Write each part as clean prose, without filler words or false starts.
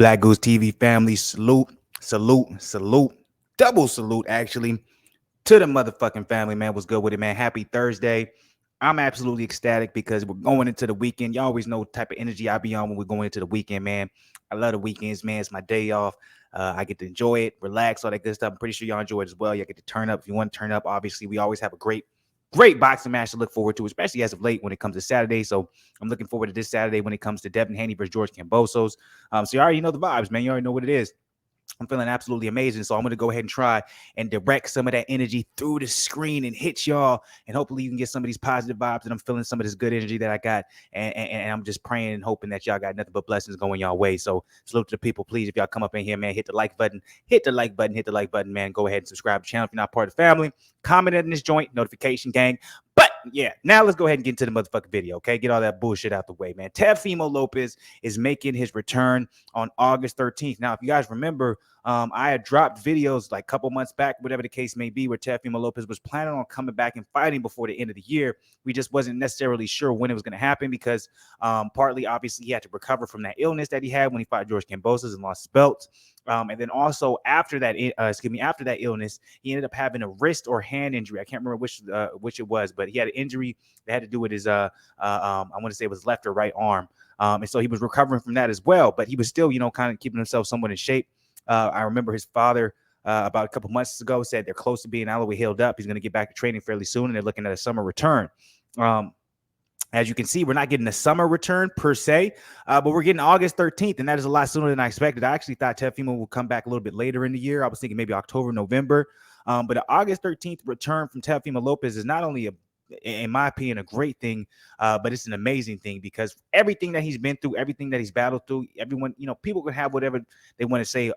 Black Goose TV family, salute, double salute actually to the motherfucking family, man. What's good with it, man? Happy Thursday. I'm absolutely ecstatic because we're going into the weekend. You always know the type of energy I be on when we're going into the weekend, man. I love the weekends, man. It's my day off. I get to enjoy it, relax, all that good stuff. I'm pretty sure y'all enjoy it as well. Y'all get to turn up if you want to turn up. Obviously, we always have a great boxing match to look forward to, especially as of late when it comes to Saturday. So I'm looking forward to this Saturday when it comes to Devin Haney versus George Kambosos. So you already know the vibes, man. You already know what it is. I'm feeling absolutely amazing. So I'm going to go ahead and try and direct some of that energy through the screen and hit y'all. And hopefully you can get some of these positive vibes. And I'm feeling some of this good energy that I got. And I'm just praying and hoping that y'all got nothing but blessings going y'all way. So salute to the people. Please, if y'all come up in here, man, hit the like button, man. Go ahead and subscribe to the channel if you're not part of the family. Comment in this joint, notification gang. But yeah, now let's go ahead and get into the motherfucking video, okay? Get all that bullshit out the way, man. Teofimo Lopez is making his return on August 13th. Now, if you guys remember, I had dropped videos like a couple months back, whatever the case may be, where Teofimo Lopez was planning on coming back and fighting before the end of the year. We just wasn't necessarily sure when it was going to happen because partly, obviously, he had to recover from that illness that he had when he fought George Kambosos and lost his belt. And then also after that, after that illness, he ended up having a wrist or hand injury. I can't remember which it was, but he had an injury that had to do with his I want to say it was left or right arm. And so he was recovering from that as well, but he was still, kind of keeping himself somewhat in shape. I remember his father about a couple months ago said they're close to being all the way healed up. He's going to get back to training fairly soon, and they're looking at a summer return. As you can see, we're not getting a summer return per se, but we're getting August 13th, and that is a lot sooner than I expected. I actually thought Teofimo would come back a little bit later in the year. I was thinking maybe October, November. But an August 13th return from Teofimo Lopez is not only in my opinion, a great thing, but it's an amazing thing because everything that he's been through, everything that he's battled through, everyone, people can have whatever they want to say.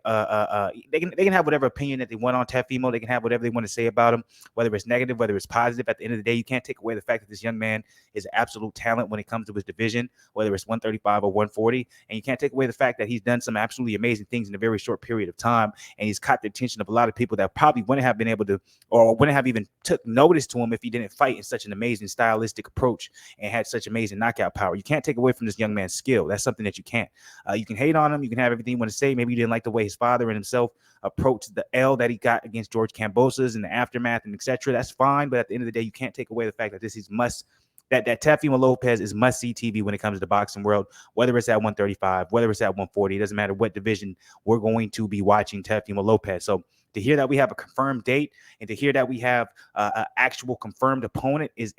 They can have whatever opinion that they want on Teofimo. They can have whatever they want to say about him, whether it's negative, whether it's positive. At the end of the day, you can't take away the fact that this young man is an absolute talent when it comes to his division, whether it's 135 or 140. And you can't take away the fact that he's done some absolutely amazing things in a very short period of time. And he's caught the attention of a lot of people that probably wouldn't have been able to, or wouldn't have even took notice to him if he didn't fight in such an amazing stylistic approach and had such amazing knockout power. You can't take away from this young man's skill. That's something that you can't. You can hate on him. You can have everything you want to say. Maybe you didn't like the way his father and himself approached the L that he got against George Kambosos and the aftermath and etc. That's fine. But at the end of the day, you can't take away the fact that this is that Teofimo Lopez is must-see TV when it comes to the boxing world, whether it's at 135, whether it's at 140. It doesn't matter what division we're going to be watching Teofimo Lopez. So to hear that we have a confirmed date and to hear that we have an actual confirmed opponent is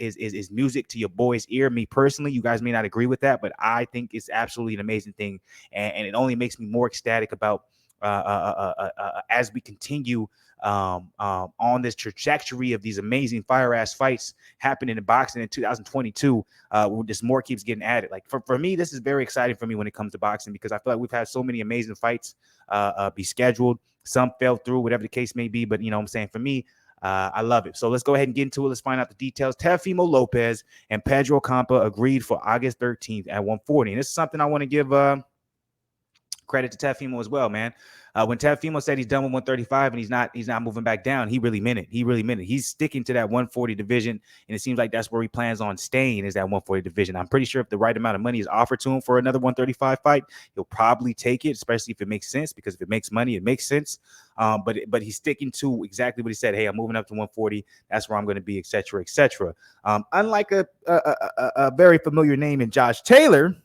music to your boy's ear. Me personally, you guys may not agree with that, but I think it's absolutely an amazing thing, and it only makes me more ecstatic about as we continue on this trajectory of these amazing fire-ass fights happening in boxing in 2022. Just more keeps getting added. Like for me, this is very exciting for me when it comes to boxing because I feel like we've had so many amazing fights be scheduled. Some fell through, whatever the case may be. But what I'm saying, for me, I love it. So let's go ahead and get into it. Let's find out the details. Teofimo Lopez and Pedro Campa agreed for August 13th at 140. And this is something I want to give credit to Teofimo as well, man. When Teofimo said he's done with 135 and he's not moving back down, he really meant it. He's sticking to that 140 division, and it seems like that's where he plans on staying, is that 140 division. I'm pretty sure if the right amount of money is offered to him for another 135 fight, he'll probably take it, especially if it makes sense, because if it makes money, it makes sense. But he's sticking to exactly what he said. Hey, I'm moving up to 140. That's where I'm going to be, etc., etc. Unlike a very familiar name in Josh Taylor,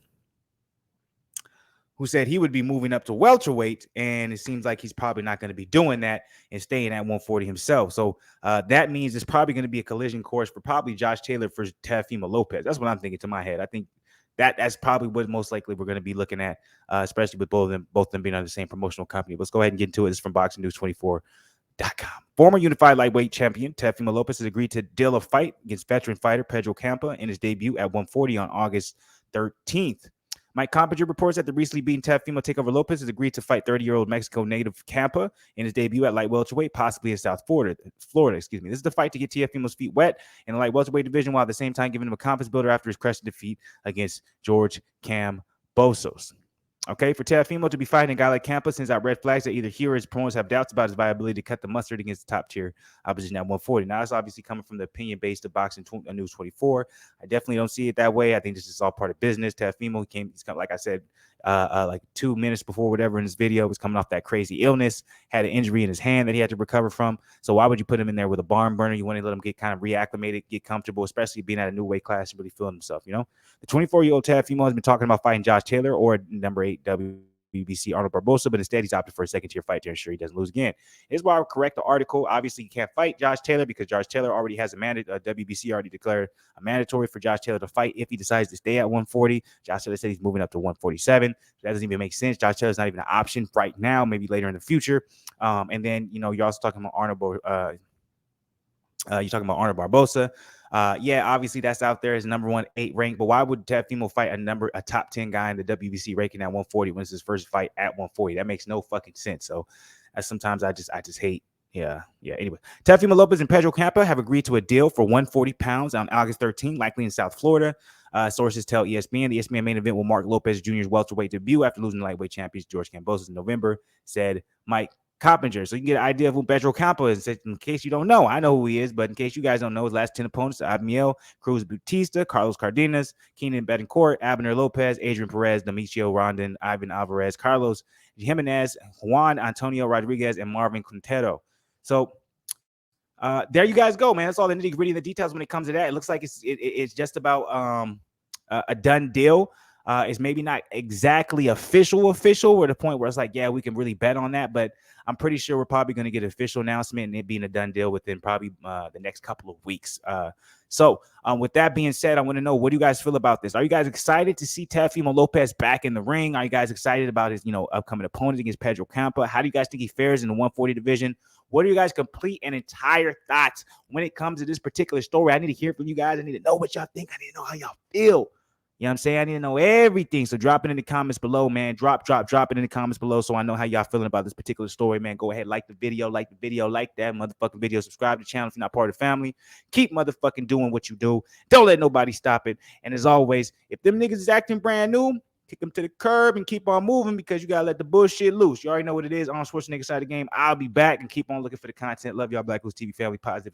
who said he would be moving up to welterweight, and it seems like he's probably not going to be doing that and staying at 140 himself. So that means it's probably going to be a collision course for probably Josh Taylor for Teofimo Lopez. That's what I'm thinking to my head. I think that's probably what most likely we're going to be looking at, especially with both of them being on the same promotional company. Let's go ahead and get into it. This is from BoxingNews24.com. Former unified lightweight champion Teofimo Lopez has agreed to deal a fight against veteran fighter Pedro Campa in his debut at 140 on August 13th. Mike Compinger reports that the recently beaten Teofimo Takeover Lopez has agreed to fight 30-year-old Mexico native Campa in his debut at light welterweight, possibly in South Florida. This is the fight to get Teofimo's feet wet in the light welterweight division, while at the same time giving him a confidence builder after his crushing defeat against George Kambosos. Okay, for Teofimo to be fighting a guy like Campa sends out red flags that either he or his opponents have doubts about his viability to cut the mustard against the top tier opposition at 140. Now, that's obviously coming from the opinion based of Boxing News 24. I definitely don't see it that way. I think this is all part of business. Teofimo he's like I said like 2 minutes before whatever in his video, was coming off that crazy illness, had an injury in his hand that he had to recover from. So why would you put him in there with a barn burner? You want to let him get kind of reacclimated, get comfortable, especially being at a new weight class and really feeling himself, you know? The 24-year-old Teofimo has been talking about fighting Josh Taylor or number 8 WBC Arnold Barbosa, but instead he's opted for a second-tier fight to ensure he doesn't lose again. Here's why I would correct the article. Obviously, you can't fight Josh Taylor because Josh Taylor already has a WBC already declared a mandatory for Josh Taylor to fight if he decides to stay at 140. Josh Taylor said he's moving up to 147. That doesn't even make sense. Josh Taylor's not even an option right now, maybe later in the future. And then, you know, you're also talking about Arnold Barbosa. Yeah, obviously that's out there as number 8 ranked, but why would Teofimo fight a top 10 guy in the WBC ranking at 140 when it's his first fight at 140? That makes no fucking sense. So sometimes I just hate. Yeah. Anyway, Teofimo Lopez and Pedro Campa have agreed to a deal for 140 pounds on August 13th, likely in South Florida. Sources tell ESPN the ESPN main event will mark Lopez Jr.'s welterweight debut after losing the lightweight champions George Kambosos in November, said Mike Coppinger. So you can get an idea of who Pedro Campa is. In case you don't know, I know who he is, but in case you guys don't know, his last 10 opponents: Abmiel, Cruz Bautista, Carlos Cardenas, Keenan Betancourt, Abner Lopez, Adrian Perez, Demetrio Rondon, Ivan Alvarez, Carlos Jimenez, Juan Antonio Rodriguez, and Marvin Quintero. So there you guys go, man. That's all the nitty-gritty and the details when it comes to that. It looks like it's just about a done deal. It's maybe not exactly official, or the point where it's like, yeah, we can really bet on that, but I'm pretty sure we're probably going to get an official announcement and it being a done deal within probably the next couple of weeks. So with that being said, I want to know, what do you guys feel about this? Are you guys excited to see Teofimo Lopez back in the ring? Are you guys excited about his, upcoming opponent against Pedro Campa? How do you guys think he fares in the 140 division? What are you guys' complete and entire thoughts when it comes to this particular story? I need to hear from you guys. I need to know what y'all think. I need to know how y'all feel. You know what I'm saying? I need to know everything. So drop it in the comments below, man. Drop it in the comments below so I know how y'all feeling about this particular story, man. Go ahead, like the video, like that motherfucking video. Subscribe to the channel if you're not part of the family. Keep motherfucking doing what you do. Don't let nobody stop it. And as always, if them niggas is acting brand new, kick them to the curb and keep on moving, because you gotta let the bullshit loose. You already know what it is. On Sports Nigga Side of the Game. I'll be back and keep on looking for the content. Love y'all, BlakGooseTV family. Positive.